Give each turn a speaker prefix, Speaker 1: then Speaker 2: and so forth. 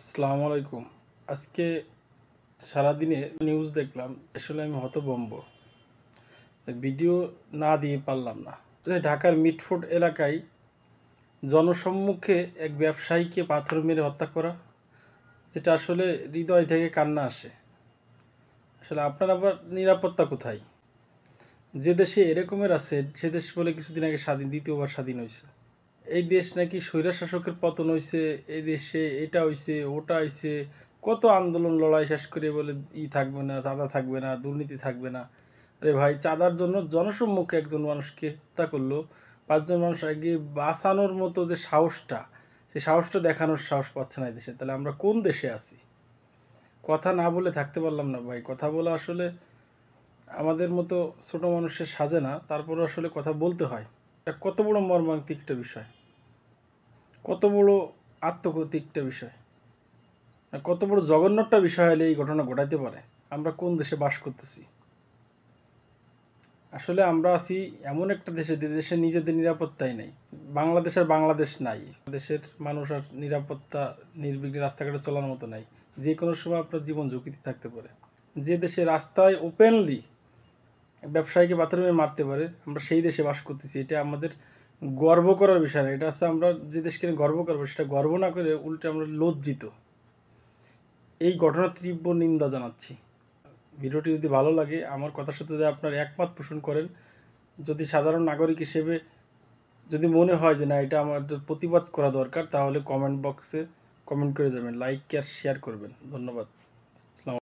Speaker 1: আসসালামু আলাইকুম। আজকে সারাদিনে নিউজ দেখলাম, আসলে আমি হতভম্ব। ভিডিও না দিয়ে পারলাম না। যে ঢাকার মিটফোর্ড এলাকায় জনসম্মুখে এক ব্যবসায়ীকে পাথর মেরে হত্যা করা, যেটা আসলে হৃদয় থেকে কান্না আসে। আসলে আপনার আবার নিরাপত্তা কোথায়? যে দেশে এরকমের আছে, সে দেশ বলে কিছুদিন আগে দ্বিতীয়বার স্বাধীন হয়েছে। এই দেশ নাকি স্বৈরা শাসকের পতন হয়েছে, এই দেশে এটা হয়েছে ওটা হয়েছে, কত আন্দোলন লড়াই শেষ করে বলে থাকবে না, চাঁদা থাকবে না, দুর্নীতি থাকবে না। আরে ভাই, চাঁদার জন্য জনসম্মুখে একজন মানুষকে হত্যা করলো, 5জন মানুষ আগে বাঁচানোর মতো যে সাহসটা, সেই সাহসটা দেখানোর সাহস পাচ্ছে না এই দেশে। তাহলে আমরা কোন দেশে আছি? কথা না বলে থাকতে পারলাম না ভাই। কথা বলা আসলে আমাদের মতো ছোট মানুষের সাজে না, তারপরে আসলে কথা বলতে হয়। এটা কত বড় মর্মান্তিক একটা বিষয়, কত বড় আত্মঘাতী একটা বিষয়, কত বড় জঘন্য একটা বিষয় হলে এই ঘটনা ঘটাইতে পারে। আমরা কোন দেশে বাস করতেছি? আসলে আমরা আছি এমন একটা দেশে, যে দেশে নিজেদের নিরাপত্তাই নেই। বাংলাদেশের বাংলাদেশ নাই, দেশের মানুষ আর নিরাপত্তা নির্বিঘ্নে রাস্তাঘাটে চলার মতো নাই। যে কোনো সময় আপনার জীবন ঝুঁকিতে থাকতে পারে। যে দেশে রাস্তায় ওপেনলি ব্যবসায়ীকে পাথর মেরে মারতে পারে, আমরা সেই দেশে বাস করতেছি। এটা আমাদের গর্ব করার বিষয় না। এটা হচ্ছে আমরা যে দেশকে নিয়ে গর্ব করবো, সেটা গর্ব না করে উল্টে আমরা লজ্জিত। এই ঘটনার তীব্র নিন্দা জানাচ্ছি। ভিডিওটি যদি ভালো লাগে, আমার কথার সাথে যদি আপনার একমত পোষণ করেন, যদি সাধারণ নাগরিক হিসেবে যদি মনে হয় যে না, এটা আমাদের প্রতিবাদ করা দরকার, তাহলে কমেন্ট বক্সে কমেন্ট করে যাবেন, লাইক আর শেয়ার করবেন। ধন্যবাদ।